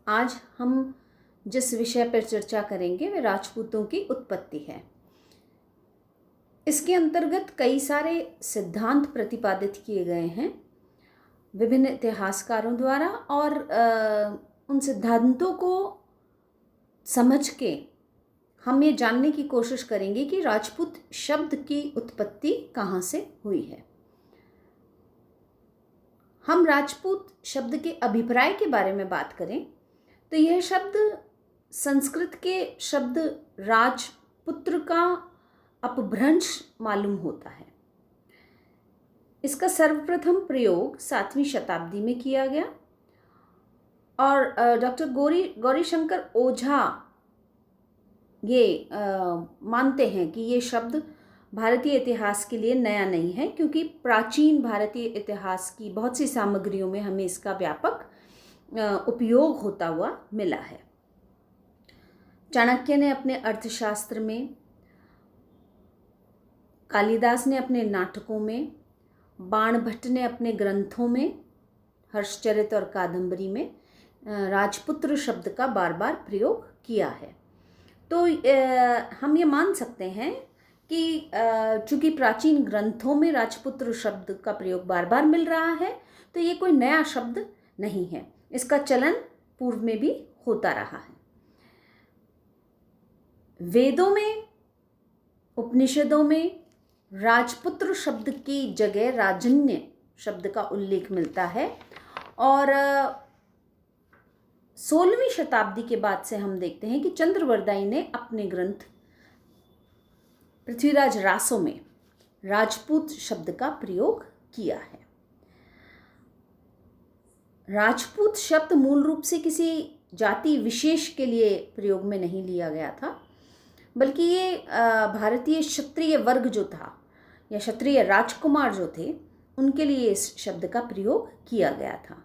आज हम जिस विषय पर चर्चा करेंगे वह राजपूतों की उत्पत्ति है। इसके अंतर्गत कई सारे सिद्धांत प्रतिपादित किए गए हैं विभिन्न इतिहासकारों द्वारा, और उन सिद्धांतों को समझ के हम ये जानने की कोशिश करेंगे कि राजपूत शब्द की उत्पत्ति कहाँ से हुई है। हम राजपूत शब्द के अभिप्राय के बारे में बात करें तो यह शब्द संस्कृत के शब्द राजपुत्र का अपभ्रंश मालूम होता है। इसका सर्वप्रथम प्रयोग 7वीं शताब्दी में किया गया और डॉक्टर गौरीशंकर ओझा ये मानते हैं कि ये शब्द भारतीय इतिहास के लिए नया नहीं है, क्योंकि प्राचीन भारतीय इतिहास की बहुत सी सामग्रियों में हमें इसका व्यापक उपयोग होता हुआ मिला है। चाणक्य ने अपने अर्थशास्त्र में, कालिदास ने अपने नाटकों में, बाणभट्ट ने अपने ग्रंथों में, हर्षचरित और कादंबरी में राजपुत्र शब्द का बार बार प्रयोग किया है। तो हम ये मान सकते हैं कि चूंकि प्राचीन ग्रंथों में राजपुत्र शब्द का प्रयोग बार बार मिल रहा है, तो ये कोई नया शब्द नहीं है। इसका चलन पूर्व में भी होता रहा है। वेदों में, उपनिषदों में राजपुत्र शब्द की जगह राजन्य शब्द का उल्लेख मिलता है, और 16वीं शताब्दी के बाद से हम देखते हैं कि चंद्रवरदाई ने अपने ग्रंथ पृथ्वीराज रासो में राजपूत शब्द का प्रयोग किया है। राजपूत शब्द मूल रूप से किसी जाति विशेष के लिए प्रयोग में नहीं लिया गया था, बल्कि ये भारतीय क्षत्रिय वर्ग जो था या क्षत्रिय राजकुमार जो थे उनके लिए इस शब्द का प्रयोग किया गया था।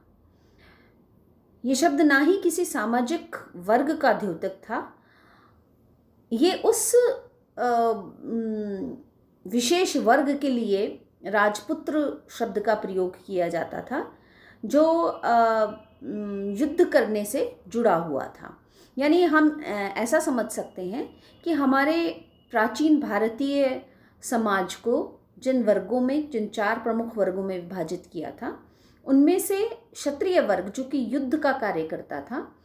ये शब्द ना ही किसी सामाजिक वर्ग का द्योतक था, ये उस विशेष वर्ग के लिए राजपुत्र शब्द का प्रयोग किया जाता था जो युद्ध करने से जुड़ा हुआ था। यानी हम ऐसा समझ सकते हैं कि हमारे प्राचीन भारतीय समाज को जिन वर्गों में, जिन 4 प्रमुख वर्गों में विभाजित किया था, उनमें से क्षत्रिय वर्ग जो कि युद्ध का कार्य करता था,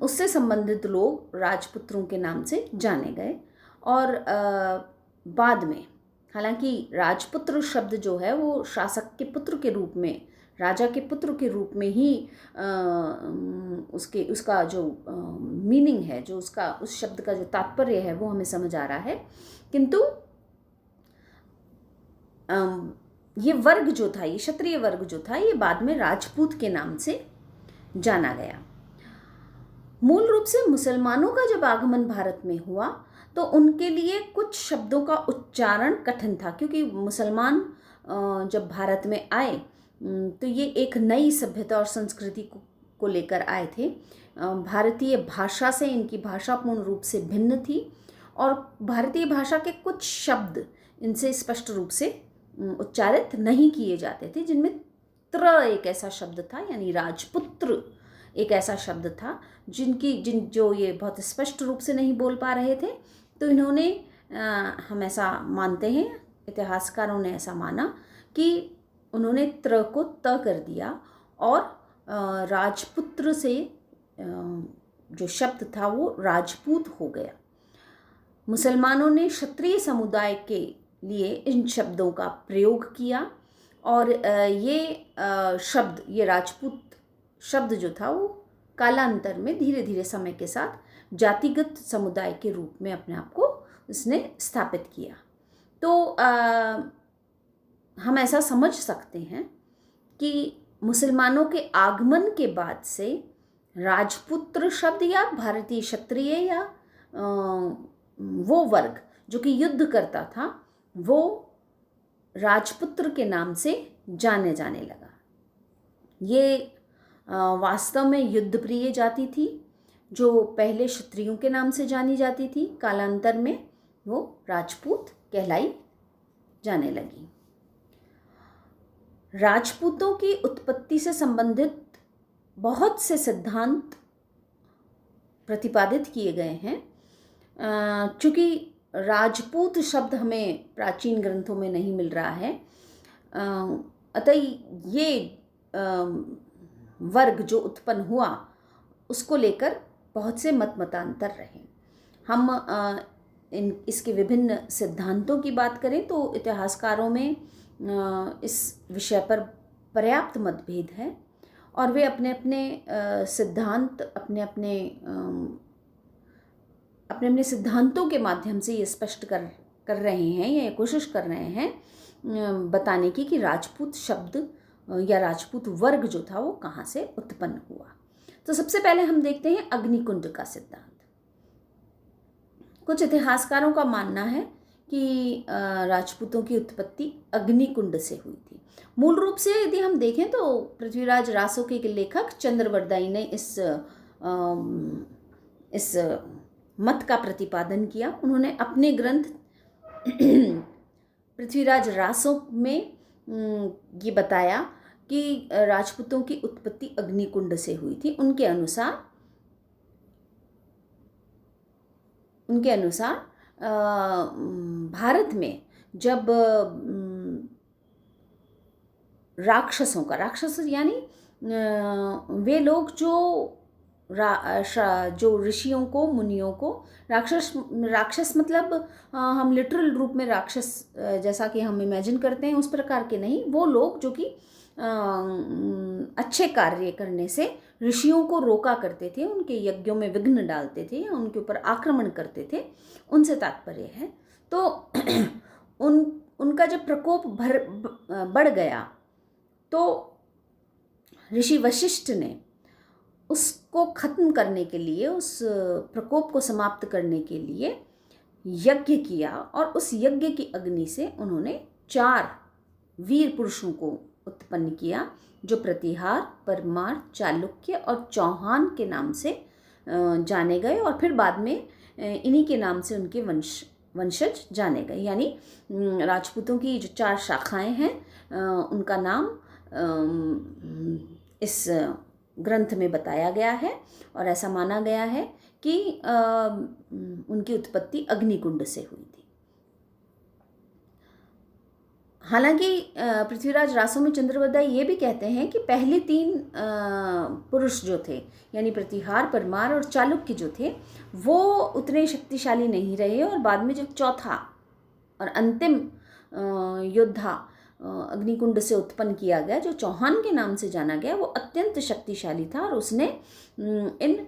उससे संबंधित लोग राजपुत्रों के नाम से जाने गए। और बाद में, हालांकि राजपुत्र शब्द जो है वो शासक के पुत्र के रूप में, राजा के पुत्र के रूप में ही उसका जो मीनिंग है, जो उस शब्द का जो तात्पर्य है वो हमें समझ आ रहा है, किंतु ये वर्ग जो था, ये क्षत्रिय वर्ग जो था, ये बाद में राजपूत के नाम से जाना गया। मूल रूप से मुसलमानों का जब आगमन भारत में हुआ तो उनके लिए कुछ शब्दों का उच्चारण कठिन था, क्योंकि मुसलमान जब भारत में आए तो ये एक नई सभ्यता और संस्कृति को लेकर आए थे। भारतीय भाषा से इनकी भाषा पूर्ण रूप से भिन्न थी, और भारतीय भाषा के कुछ शब्द इनसे स्पष्ट रूप से उच्चारित नहीं किए जाते थे, जिनमें त्र एक ऐसा शब्द था, यानी राजपुत्र एक ऐसा शब्द था जो ये बहुत स्पष्ट रूप से नहीं बोल पा रहे थे। तो इन्होंने, हम ऐसा मानते हैं, इतिहासकारों ने ऐसा माना कि उन्होंने त्र को त कर दिया और राजपुत्र से जो शब्द था वो राजपूत हो गया। मुसलमानों ने क्षत्रिय समुदाय के लिए इन शब्दों का प्रयोग किया, और ये राजपूत शब्द जो था वो कालांतर में धीरे धीरे समय के साथ जातिगत समुदाय के रूप में अपने आप को उसने स्थापित किया। तो हम ऐसा समझ सकते हैं कि मुसलमानों के आगमन के बाद से राजपुत्र शब्द या भारतीय क्षत्रिय या वो वर्ग जो कि युद्ध करता था वो राजपुत्र के नाम से जाने लगा। ये वास्तव में युद्धप्रिय जाति थी जो पहले क्षत्रियों के नाम से जानी जाती थी, कालांतर में वो राजपूत कहलाई जाने लगी। राजपूतों की उत्पत्ति से संबंधित बहुत से सिद्धांत प्रतिपादित किए गए हैं। चूँकि राजपूत शब्द हमें प्राचीन ग्रंथों में नहीं मिल रहा है, अतः ये वर्ग जो उत्पन्न हुआ उसको लेकर बहुत से मतांतर रहे। हम इसके विभिन्न सिद्धांतों की बात करें तो इतिहासकारों में इस विषय पर पर्याप्त मतभेद है और वे अपने अपने सिद्धांत अपने अपने सिद्धांतों के माध्यम से ये स्पष्ट कर रहे हैं या कोशिश कर रहे हैं बताने की कि राजपूत शब्द या राजपूत वर्ग जो था वो कहाँ से उत्पन्न हुआ। तो सबसे पहले हम देखते हैं अग्निकुंड का सिद्धांत। कुछ इतिहासकारों का मानना है कि राजपूतों की उत्पत्ति अग्निकुंड से हुई थी। मूल रूप से यदि हम देखें तो पृथ्वीराज रासो के लेखक चंद्रवरदायी ने इस मत का प्रतिपादन किया। उन्होंने अपने ग्रंथ पृथ्वीराज रासो में ये बताया कि राजपूतों की उत्पत्ति अग्निकुंड से हुई थी। उनके अनुसार भारत में जब राक्षस यानी वे लोग जो ऋषियों को मुनियों को राक्षस मतलब हम लिटरल रूप में राक्षस जैसा कि हम इमेजिन करते हैं उस प्रकार के नहीं, वो लोग जो कि अच्छे कार्य करने से ऋषियों को रोका करते थे, उनके यज्ञों में विघ्न डालते थे या उनके ऊपर आक्रमण करते थे, उनसे तात्पर्य है। तो उनका जब प्रकोप बढ़ गया तो ऋषि वशिष्ठ ने उसको खत्म करने के लिए, उस प्रकोप को समाप्त करने के लिए यज्ञ किया और उस यज्ञ की अग्नि से उन्होंने 4 वीर पुरुषों को उत्पन्न किया जो प्रतिहार, परमार, चालुक्य और चौहान के नाम से जाने गए और फिर बाद में इन्हीं के नाम से उनके वंशज जाने गए। यानी राजपूतों की जो 4 शाखाएं हैं उनका नाम इस ग्रंथ में बताया गया है और ऐसा माना गया है कि उनकी उत्पत्ति अग्निकुंड से हुई थी। हालांकि पृथ्वीराज रासो में चंद्रवरदायी ये भी कहते हैं कि पहले 3 पुरुष जो थे यानी प्रतिहार, परमार और चालुक्य जो थे वो उतने शक्तिशाली नहीं रहे और बाद में जब चौथा और अंतिम योद्धा अग्निकुंड से उत्पन्न किया गया जो चौहान के नाम से जाना गया, वो अत्यंत शक्तिशाली था और उसने इन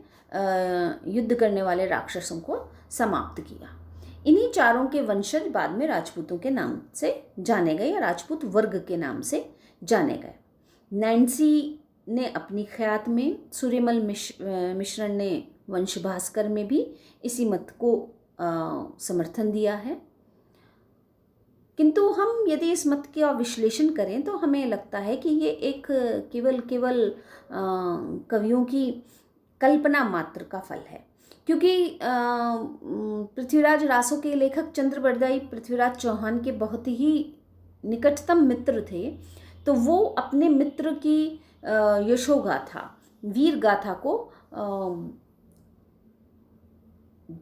युद्ध करने वाले राक्षसों को समाप्त किया। इन्हीं 4 के वंशज बाद में राजपूतों के नाम से जाने गए या राजपूत वर्ग के नाम से जाने गए। नैन्सी ने अपनी ख्यात में, सूर्यमल मिश्रण ने वंश भास्कर में भी इसी मत को समर्थन दिया है। किंतु हम यदि इस मत का विश्लेषण करें तो हमें लगता है कि ये एक केवल कवियों की कल्पना मात्र का फल है, क्योंकि पृथ्वीराज रासो के लेखक चंद्रवरदायी पृथ्वीराज चौहान के बहुत ही निकटतम मित्र थे, तो वो अपने मित्र की यशोगाथा, वीर गाथा को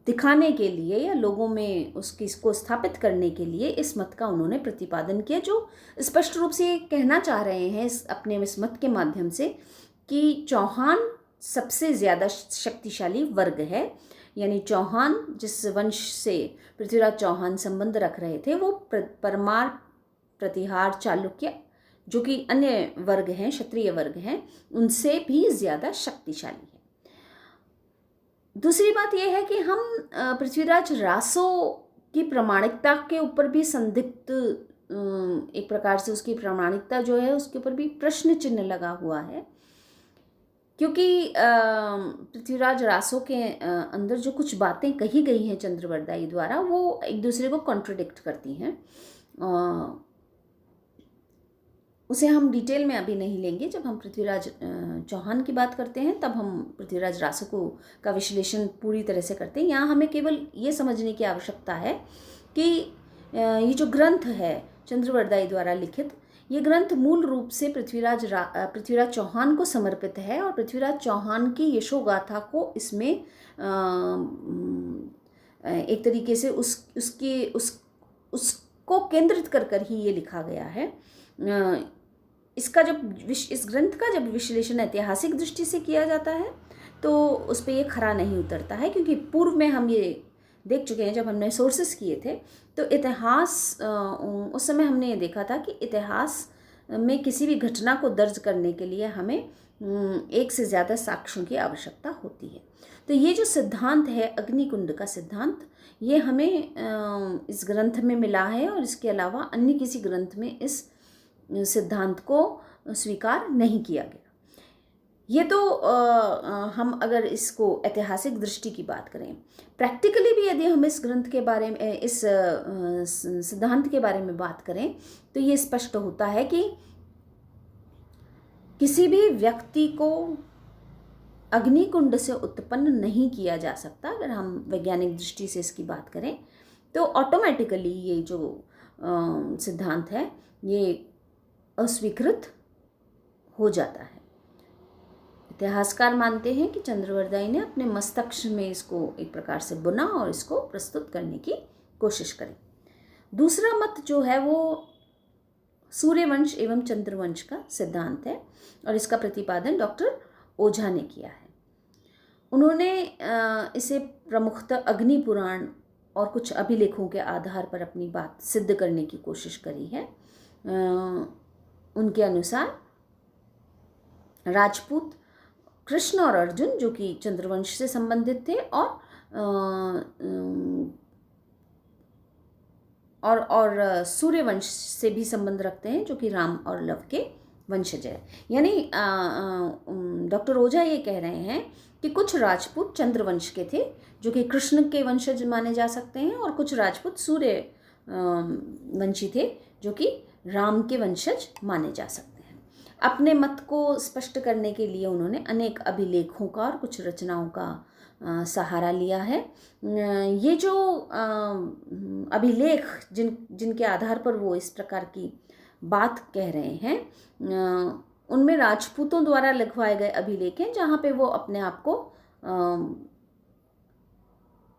दिखाने के लिए या लोगों में इसको स्थापित करने के लिए इस मत का उन्होंने प्रतिपादन किया, जो स्पष्ट रूप से कहना चाह रहे हैं अपने इस मत के माध्यम से कि चौहान सबसे ज़्यादा शक्तिशाली वर्ग है। यानी चौहान जिस वंश से पृथ्वीराज चौहान संबंध रख रहे थे वो परमार, प्रतिहार, चालुक्य जो कि अन्य वर्ग हैं, क्षत्रिय वर्ग हैं, उनसे भी ज़्यादा शक्तिशाली है। दूसरी बात यह है कि हम पृथ्वीराज रासो की प्रामाणिकता के ऊपर भी संदिग्ध, एक प्रकार से उसकी प्रामाणिकता जो है उसके ऊपर भी प्रश्न चिन्ह लगा हुआ है, क्योंकि पृथ्वीराज रासो के अंदर जो कुछ बातें कही गई हैं चंद्रवरदायी द्वारा वो एक दूसरे को कॉन्ट्रडिक्ट करती हैं। उसे हम डिटेल में अभी नहीं लेंगे। जब हम पृथ्वीराज चौहान की बात करते हैं तब हम पृथ्वीराज रासो का विश्लेषण पूरी तरह से करते हैं। यहाँ हमें केवल ये समझने की आवश्यकता है कि ये जो ग्रंथ है चंद्रवरदायी द्वारा लिखित, ये ग्रंथ मूल रूप से पृथ्वीराज चौहान को समर्पित है और पृथ्वीराज चौहान की यशोगाथा को इसमें एक तरीके से उसको केंद्रित कर ही ये लिखा गया है। इस ग्रंथ का जब विश्लेषण ऐतिहासिक दृष्टि से किया जाता है तो उस पर ये खरा नहीं उतरता है, क्योंकि पूर्व में हम ये देख चुके हैं, जब हमने सोर्सेस किए थे तो इतिहास उस समय हमने ये देखा था कि इतिहास में किसी भी घटना को दर्ज करने के लिए हमें एक से ज़्यादा साक्ष्यों की आवश्यकता होती है। तो ये जो सिद्धांत है अग्निकुंड का सिद्धांत, ये हमें इस ग्रंथ में मिला है और इसके अलावा अन्य किसी ग्रंथ में इस सिद्धांत को स्वीकार नहीं किया गया। ये तो हम अगर इसको ऐतिहासिक दृष्टि की बात करें, प्रैक्टिकली भी यदि हम इस ग्रंथ के बारे में, इस सिद्धांत के बारे में बात करें तो ये स्पष्ट होता है कि किसी भी व्यक्ति को अग्निकुंड से उत्पन्न नहीं किया जा सकता। अगर हम वैज्ञानिक दृष्टि से इसकी बात करें तो ऑटोमेटिकली ये जो सिद्धांत है ये अस्वीकृत हो जाता है। इतिहासकार मानते हैं कि चंद्रवरदाई ने अपने मस्तिष्क में इसको एक प्रकार से बुना और इसको प्रस्तुत करने की कोशिश करी। दूसरा मत जो है वो सूर्यवंश एवं चंद्रवंश का सिद्धांत है और इसका प्रतिपादन डॉक्टर ओझा ने किया है। उन्होंने इसे प्रमुखतः अग्नि पुराण और कुछ अभिलेखों के आधार पर अपनी बात सिद्ध करने की कोशिश करी है। उनके अनुसार राजपूत कृष्ण और अर्जुन, जो कि चंद्रवंश से संबंधित थे, और सूर्यवंश से भी संबंध रखते हैं, जो कि राम और लव के वंशज है। यानी डॉक्टर ओझा ये कह रहे हैं कि कुछ राजपूत चंद्रवंश के थे जो कि कृष्ण के वंशज माने जा सकते हैं, और कुछ राजपूत सूर्य वंशी थे जो कि राम के वंशज माने जा सकते हैं। अपने मत को स्पष्ट करने के लिए उन्होंने अनेक अभिलेखों का और कुछ रचनाओं का सहारा लिया है। ये जो अभिलेख जिनके आधार पर वो इस प्रकार की बात कह रहे हैं, उनमें राजपूतों द्वारा लिखवाए गए अभिलेख हैं जहाँ पे वो अपने आप को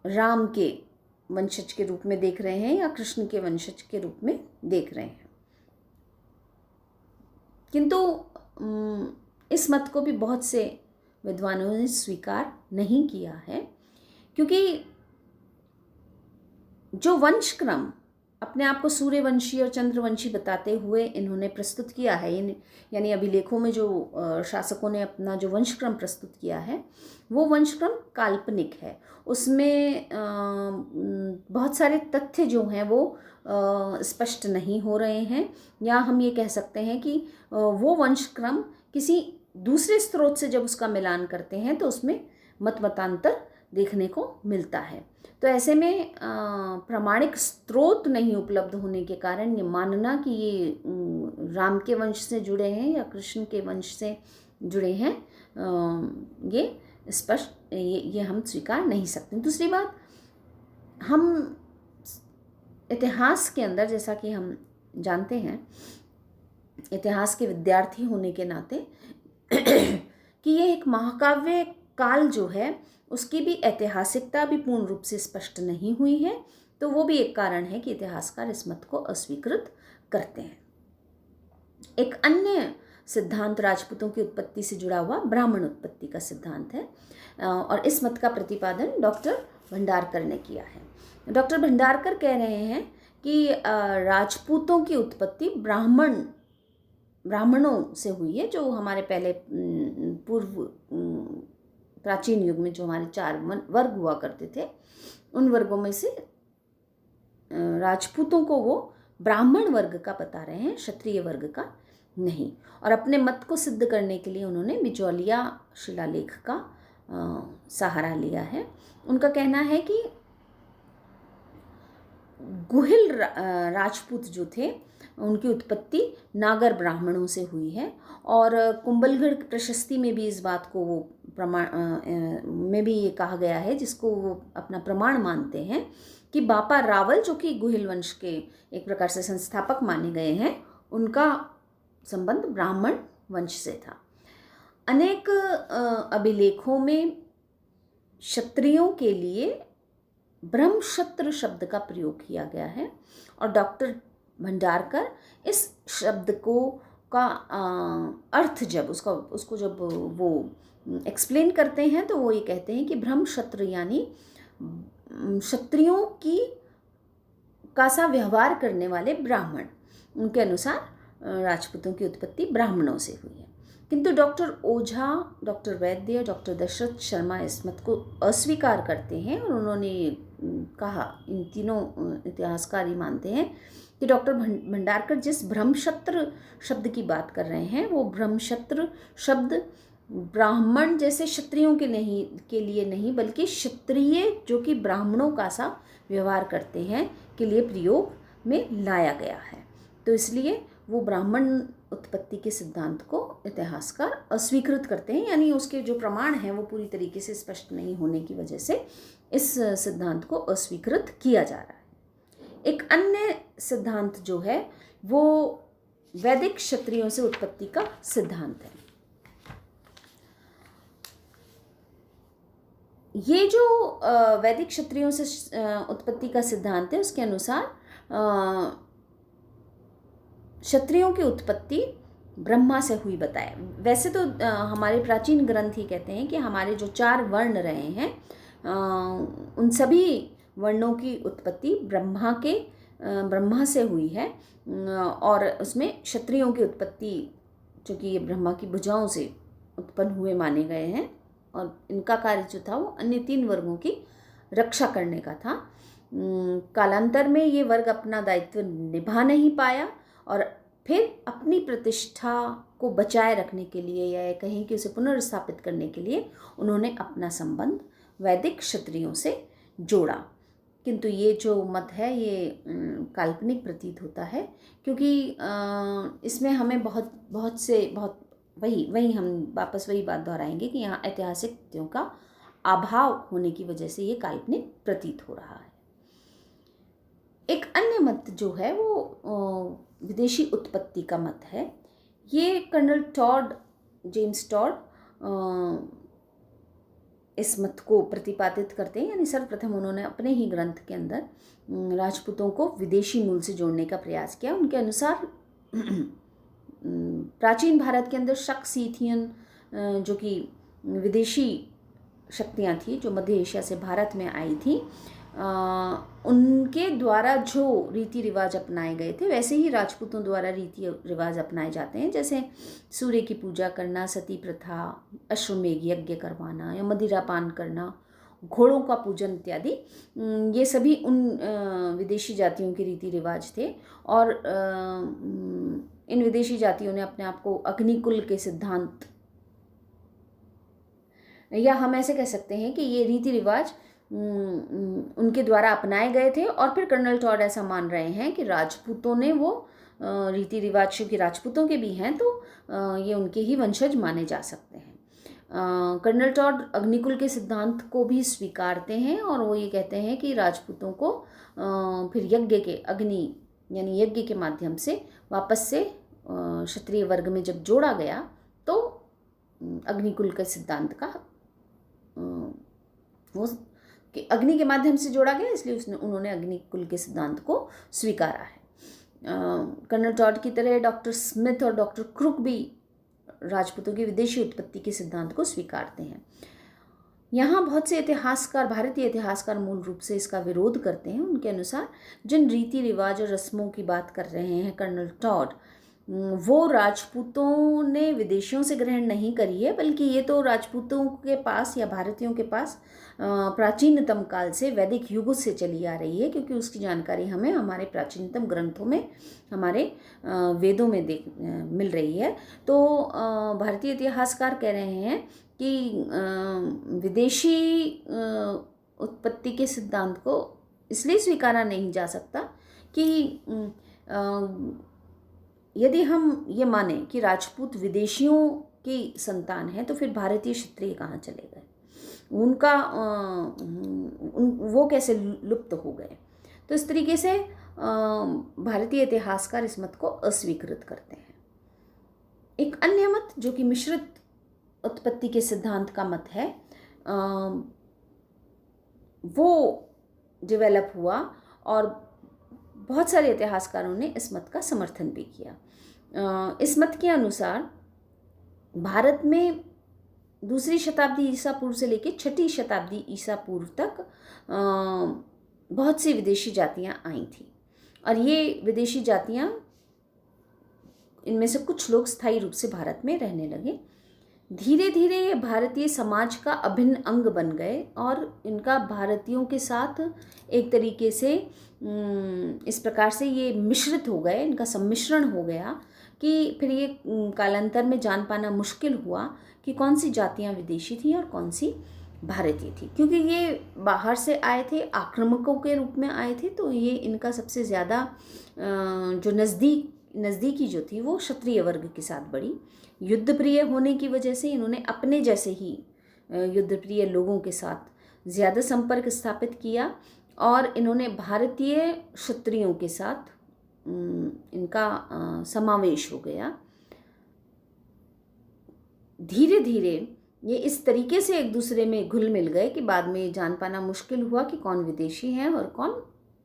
राम के वंशज के रूप में देख रहे हैं या कृष्ण के वंशज के रूप में देख रहे हैं। किंतु इस मत को भी बहुत से विद्वानों ने स्वीकार नहीं किया है, क्योंकि जो वंशक्रम अपने आप को सूर्यवंशी और चंद्रवंशी बताते हुए इन्होंने प्रस्तुत किया है, यानी अभिलेखों में जो शासकों ने अपना जो वंशक्रम प्रस्तुत किया है वो वंशक्रम काल्पनिक है। उसमें बहुत सारे तथ्य जो हैं वो स्पष्ट नहीं हो रहे हैं, या हम ये कह सकते हैं कि वो वंशक्रम किसी दूसरे स्रोत से जब उसका मिलान करते हैं तो उसमें मतांतर देखने को मिलता है। तो ऐसे में प्रामाणिक स्रोत नहीं उपलब्ध होने के कारण ये मानना कि ये राम के वंश से जुड़े हैं या कृष्ण के वंश से जुड़े हैं, ये स्पष्ट ये हम स्वीकार नहीं सकते। दूसरी बात, हम इतिहास के अंदर, जैसा कि हम जानते हैं इतिहास के विद्यार्थी होने के नाते कि ये एक महाकाव्य काल जो है उसकी भी ऐतिहासिकता भी पूर्ण रूप से स्पष्ट नहीं हुई है, तो वो भी एक कारण है कि इतिहासकार इस मत को अस्वीकृत करते हैं। एक अन्य सिद्धांत राजपूतों की उत्पत्ति से जुड़ा हुआ ब्राह्मण उत्पत्ति का सिद्धांत है, और इस मत का प्रतिपादन डॉक्टर भंडारकर ने किया है। डॉक्टर भंडारकर कह रहे हैं कि राजपूतों की उत्पत्ति ब्राह्मणों से हुई है, जो हमारे पहले पूर्व प्राचीन युग में जो हमारे 4 वर्ग हुआ करते थे, उन वर्गों में से राजपूतों को वो ब्राह्मण वर्ग का बता रहे हैं, क्षत्रिय वर्ग का नहीं। और अपने मत को सिद्ध करने के लिए उन्होंने बिचौलिया शिलालेख का सहारा लिया है। उनका कहना है कि गुहिल राजपूत जो थे उनकी उत्पत्ति नागर ब्राह्मणों से हुई है, और कुंभलगढ़ प्रशस्ति में भी इस बात को वो प्रमाण में भी ये कहा गया है, जिसको वो अपना प्रमाण मानते हैं कि बापा रावल, जो कि गुहिल वंश के एक प्रकार से संस्थापक माने गए हैं, उनका संबंध ब्राह्मण वंश से था। अनेक अभिलेखों में क्षत्रियों के लिए ब्रह्मक्षत्र शब्द का प्रयोग किया गया है और डॉक्टर भंडारकर इस शब्द को का अर्थ जब उसको जब वो एक्सप्लेन करते हैं तो वो ये कहते हैं कि ब्रह्मक्षत्र यानी क्षत्रियों की का सा व्यवहार करने वाले ब्राह्मण। उनके अनुसार राजपूतों की उत्पत्ति ब्राह्मणों से हुई है। किंतु डॉक्टर ओझा, डॉक्टर वैद्य, डॉक्टर दशरथ शर्मा इस मत को अस्वीकार करते हैं और उन्होंने कहा, इन तीनों इतिहासकार ही मानते हैं कि डॉक्टर भंडारकर जिस ब्रह्मक्षत्र शब्द की बात कर रहे हैं वो ब्रह्मक्षत्र शब्द ब्राह्मण जैसे क्षत्रियों के लिए नहीं बल्कि क्षत्रिय जो कि ब्राह्मणों का सा व्यवहार करते हैं के लिए प्रयोग में लाया गया है। तो इसलिए वो ब्राह्मण उत्पत्ति के सिद्धांत को इतिहासकार अस्वीकृत करते हैं, यानी उसके जो प्रमाण हैं वो पूरी तरीके से स्पष्ट नहीं होने की वजह से इस सिद्धांत को अस्वीकृत किया जा रहा है। एक अन्य सिद्धांत जो है वो वैदिक क्षत्रियों से उत्पत्ति का सिद्धांत है। ये जो वैदिक क्षत्रियों से उत्पत्ति का सिद्धांत है उसके अनुसार क्षत्रियों की उत्पत्ति ब्रह्मा से हुई बताए। वैसे तो हमारे प्राचीन ग्रंथ ही कहते हैं कि हमारे जो 4 वर्ण रहे हैं उन सभी वर्णों की उत्पत्ति ब्रह्मा से हुई है और उसमें क्षत्रियों की उत्पत्ति चूँकि ये ब्रह्मा की भुजाओं से उत्पन्न हुए माने गए हैं और इनका कार्य जो था वो अन्य 3 वर्गों की रक्षा करने का था। कालांतर में ये वर्ग अपना दायित्व निभा नहीं पाया और फिर अपनी प्रतिष्ठा को बचाए रखने के लिए या कहें कि उसे पुनर्स्थापित करने के लिए उन्होंने अपना संबंध वैदिक क्षत्रियों से जोड़ा। किंतु ये जो मत है ये काल्पनिक प्रतीत होता है क्योंकि इसमें हमें बहुत वही हम वापस वही बात दोहराएंगे कि यहाँ ऐतिहासिक तथ्यों का अभाव होने की वजह से ये काल्पनिक प्रतीत हो रहा है। एक अन्य मत जो है वो विदेशी उत्पत्ति का मत है। ये कर्नल जेम्स टॉड इस मत को प्रतिपादित करते हैं, यानी सर्वप्रथम उन्होंने अपने ही ग्रंथ के अंदर राजपूतों को विदेशी मूल से जोड़ने का प्रयास किया। उनके अनुसार प्राचीन भारत के अंदर शक सीथियन जो कि विदेशी शक्तियाँ थी जो मध्य एशिया से भारत में आई थी, उनके द्वारा जो रीति रिवाज अपनाए गए थे वैसे ही राजपूतों द्वारा रीति रिवाज अपनाए जाते हैं, जैसे सूर्य की पूजा करना, सती प्रथा, अश्वमेघ यज्ञ करवाना या मदिरा पान करना, घोड़ों का पूजन इत्यादि। ये सभी उन विदेशी जातियों के रीति रिवाज थे और इन विदेशी जातियों ने अपने आप को अग्निकुल के सिद्धांत, या हम ऐसे कह सकते हैं कि ये रीति रिवाज उनके द्वारा अपनाए गए थे और फिर कर्नल टॉड ऐसा मान रहे हैं कि राजपूतों ने वो रीति रिवाज, क्योंकि राजपूतों के भी हैं तो ये उनके ही वंशज माने जा सकते हैं। कर्नल टॉड अग्निकुल के सिद्धांत को भी स्वीकारते हैं और वो ये कहते हैं कि राजपूतों को फिर यज्ञ के अग्नि यानी यज्ञ के माध्यम से वापस से क्षत्रिय वर्ग में जब जोड़ा गया तो अग्निकुल के सिद्धांत का वो कि अग्नि के माध्यम से जोड़ा गया, इसलिए उन्होंने अग्निकुल के सिद्धांत को स्वीकारा है। कर्नल टॉड की तरह डॉक्टर स्मिथ और डॉक्टर क्रुक भी राजपूतों की विदेशी उत्पत्ति के सिद्धांत को स्वीकारते हैं। यहाँ बहुत से इतिहासकार, भारतीय इतिहासकार मूल रूप से इसका विरोध करते हैं। उनके अनुसार जिन रीति रिवाज और रस्मों की बात कर रहे हैं कर्नल टॉड, वो राजपूतों ने विदेशियों से ग्रहण नहीं करी है, बल्कि ये तो राजपूतों के पास या भारतीयों के पास प्राचीनतम काल से वैदिक युग से चली आ रही है, क्योंकि उसकी जानकारी हमें हमारे प्राचीनतम ग्रंथों में, हमारे वेदों में मिल रही है। तो भारतीय इतिहासकार कह रहे हैं कि विदेशी उत्पत्ति के सिद्धांत को इसलिए स्वीकारा नहीं जा सकता कि यदि हम ये माने कि राजपूत विदेशियों की संतान है तो फिर भारतीय क्षत्रिय कहाँ चले गए, उनका वो कैसे लुप्त हो गए। तो इस तरीके से भारतीय इतिहासकार इस मत को अस्वीकृत करते हैं। एक अन्य मत जो कि मिश्रित उत्पत्ति के सिद्धांत का मत है, वो डेवलप हुआ और बहुत सारे इतिहासकारों ने इस मत का समर्थन भी किया। इस मत के अनुसार भारत में 2री शताब्दी ईसा पूर्व से लेकर 6ठी शताब्दी ईसा पूर्व तक बहुत सी विदेशी जातियां आई थी और ये विदेशी जातियां, इनमें से कुछ लोग स्थायी रूप से भारत में रहने लगे। धीरे धीरे ये भारतीय समाज का अभिन्न अंग बन गए और इनका भारतीयों के साथ एक तरीके से इस प्रकार से ये मिश्रित हो गए, इनका सम्मिश्रण हो गया कि फिर ये कालांतर में जान पाना मुश्किल हुआ कि कौन सी जातियां विदेशी थी और कौन सी भारतीय थी। क्योंकि ये बाहर से आए थे, आक्रामकों के रूप में आए थे, तो ये इनका सबसे ज़्यादा जो नज़दीकी जो थी वो क्षत्रिय वर्ग के साथ बढ़ी। युद्ध प्रिय होने की वजह से इन्होंने अपने जैसे ही युद्ध प्रिय लोगों के साथ ज़्यादा संपर्क स्थापित किया और इन्होंने भारतीय क्षत्रियों के साथ इनका समावेश हो गया। धीरे धीरे ये इस तरीके से एक दूसरे में घुल मिल गए कि बाद में जान पाना मुश्किल हुआ कि कौन विदेशी है और कौन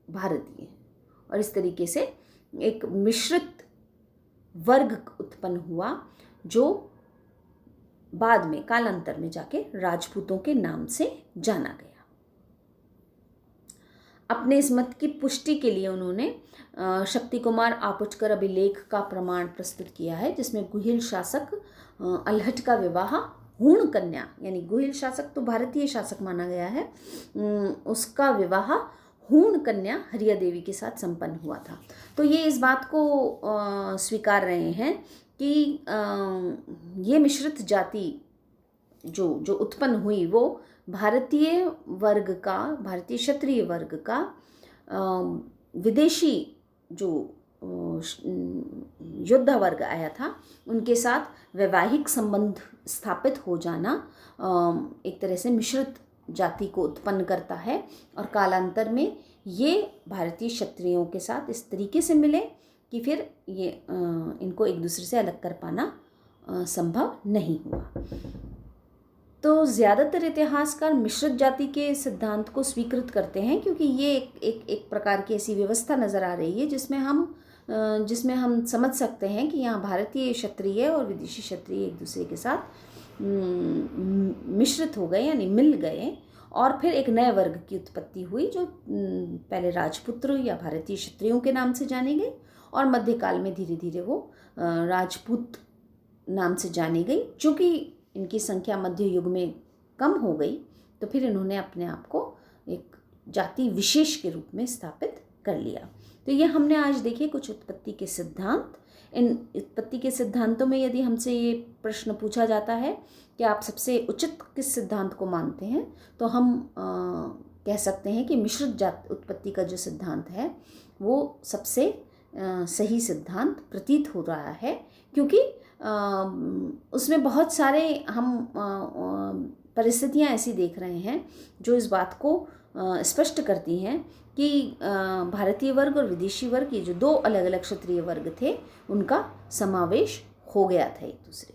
भारतीय है, और इस तरीके से एक मिश्रित वर्ग उत्पन्न हुआ जो बाद में कालांतर में जाके राजपूतों के नाम से जाना गया। अपने इस मत की पुष्टि के लिए उन्होंने शक्ति कुमार आपुचकर अभिलेख का प्रमाण प्रस्तुत किया है, जिसमें गुहिल शासक अल्हट का विवाह हूण कन्या, यानी गुहिल शासक तो भारतीय शासक माना गया है, उसका विवाह हूण कन्या हरिया देवी के साथ संपन्न हुआ था। तो ये इस बात को स्वीकार रहे हैं कि ये मिश्रित जाति जो उत्पन्न हुई वो भारतीय वर्ग का, भारतीय क्षत्रिय वर्ग का विदेशी जो योद्धा वर्ग आया था उनके साथ वैवाहिक संबंध स्थापित हो जाना एक तरह से मिश्रित जाति को उत्पन्न करता है, और कालांतर में ये भारतीय क्षत्रियों के साथ इस तरीके से मिले कि फिर ये इनको एक दूसरे से अलग कर पाना संभव नहीं हुआ। तो ज़्यादातर इतिहासकार मिश्रित जाति के सिद्धांत को स्वीकृत करते हैं, क्योंकि ये एक प्रकार की ऐसी व्यवस्था नज़र आ रही है जिसमें हम समझ सकते हैं कि यहाँ भारतीय क्षत्रिय और विदेशी क्षत्रिय एक दूसरे के साथ मिश्रित हो गए, यानी मिल गए, और फिर एक नए वर्ग की उत्पत्ति हुई जो पहले राजपुत्र या भारतीय क्षत्रियों के नाम से जानी गई और मध्यकाल में धीरे धीरे वो राजपूत नाम से जानी गई। चूँकि इनकी संख्या मध्य युग में कम हो गई तो फिर इन्होंने अपने आप को एक जाति विशेष के रूप में स्थापित कर लिया। तो ये हमने आज देखे कुछ उत्पत्ति के सिद्धांत। इन उत्पत्ति के सिद्धांतों में यदि हमसे ये प्रश्न पूछा जाता है कि आप सबसे उचित किस सिद्धांत को मानते हैं, तो हम कह सकते हैं कि मिश्रित जाति उत्पत्ति का जो सिद्धांत है वो सबसे सही सिद्धांत प्रतीत हो रहा है, क्योंकि उसमें बहुत सारे हम परिस्थितियां ऐसी देख रहे हैं जो इस बात को स्पष्ट करती हैं कि भारतीय वर्ग और विदेशी वर्ग, ये जो दो अलग अलग क्षत्रिय वर्ग थे, उनका समावेश हो गया था एक दूसरे